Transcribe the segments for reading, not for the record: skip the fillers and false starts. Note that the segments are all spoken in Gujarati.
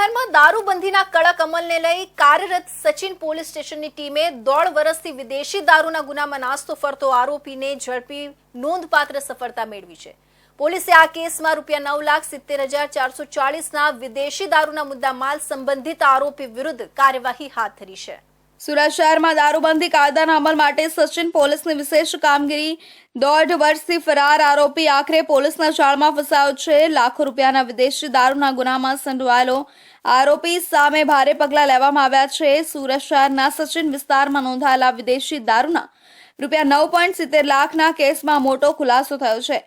સુરશહેરમાં દારૂબંધીના કડક અમલને લઈ કાર્યરત સચિન પોલીસ સ્ટેશનની ટીમે 1.5 વર્ષથી વિદેશી દારૂના ગુનામાં નાસ્તો ફરતો આરોપીને ઝડપી નોંધપાત્ર સફળતા મેળવી છે। પોલીસે આ કેસમાં ₹9,70,440ના વિદેશી દારૂના મુદ્દામાલ સંબંધિત આરોપી વિરુદ્ધ કાર્યવાહી હાથ ધરી છે। સુરત શહેરમાં દારૂબંધી કાયદાના અમલ માટે સચિન પોલીસની વિશેષ કામગીરી 1.5 વર્ષથી ફરાર આરોપી આખરે પોલીસના જાળમાં ફસાયો છે। લાખો રૂપિયાના વિદેશી દારૂના ગુનામાં સંડોવાયેલો આરોપી સામે ભારે પગલાં લેવામાં આવ્યા છે। સુરત શહેરના સચિન વિસ્તારમાં નોંધાયેલા વિદેશી દારૂના ₹9.70 લાખના કેસમાં મોટો ખુલાસો થયો છે।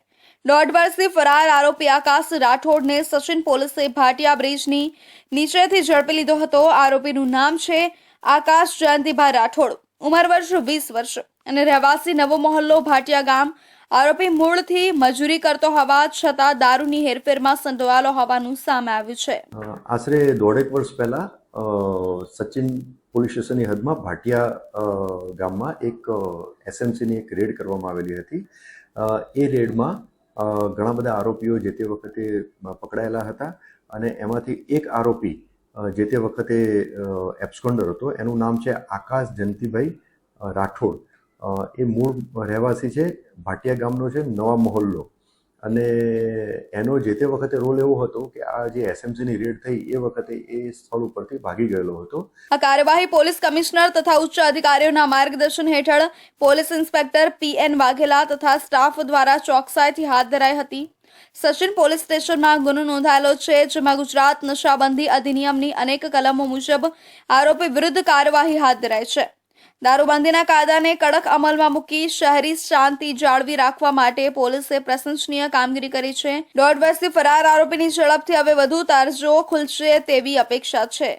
1.5 વર્ષથી ફરાર આરોપી આકાશ રાઠોડને સચિન પોલીસે ભાટિયા બ્રિજની નીચેથી ઝડપી લીધો હતો। આરોપીનું નામ છે આકાશ જયંતિભાઈ રાઠોડ, ઉંમર વર્ષ 20 વર્ષ અને રહેવાસી નવો મોહલ્લો ભાટિયા ગામ। આરોપી મૂળથી મજૂરી કરતો હોવા છતાં દારૂની હેરફેરમાં સંડોવાયેલો હોવાનું સામે આવ્યું છે। આશરે 1.5 વર્ષ પહેલા સચિન પોલીસ સ્ટેશનની હદમાં ભાટિયા ગામમાં એક એસએમસીની એક રેડ કરવામાં આવેલી હતી। એ રેડમાં ઘણા બધા આરોપીઓ જે તે વખતે પકડાયેલા હતા અને એમાંથી એક આરોપી જે તે વખતે એબ્સ્કોન્ડર હતો। એનું નામ છે આકાશ જયંતિભાઈ રાઠોડ। એ મૂળ રહેવાસી છે, ભાટિયા ગામનો છે, નવા મોહલ્લો। અને એનો જે તે વખતે રોલ એવો હતો કે આ જે એસએમસીની રેડ થઈ એ વખતે એ સ્થળ ઉપરથી ભાગી ગયેલો હતો। આ કાર્યવાહી પોલીસ કમિશનર તથા ઉચ્ચ અધિકારીઓના માર્ગદર્શન હેઠળ પોલીસ ઇન્સ્પેક્ટર પીએન વાઘેલા તથા સ્ટાફ દ્વારા ચોકસાઈથી હાથ ધરાઈ હતી। સચિન પોલીસ સ્ટેશનમાં ગુનો નોંધાયેલો છે, જેમાં ગુજરાત નશાબંધી અધિનિયમની અનેક કલમો મુજબ આરોપી વિરુદ્ધ કાર્યવાહી હાથ ધરાઈ છે। દારૂબંધીના કાયદાને કડક અમલમાં મૂકી શહેરી શાંતિ જાળવી રાખવા માટે પોલીસે પ્રશંસનીય કામગીરી કરી છે। 1.5 વર્ષથી ફરાર આરોપીની ઝડપથી હવે વધુ તારજો ખુલશે તેવી અપેક્ષા છે।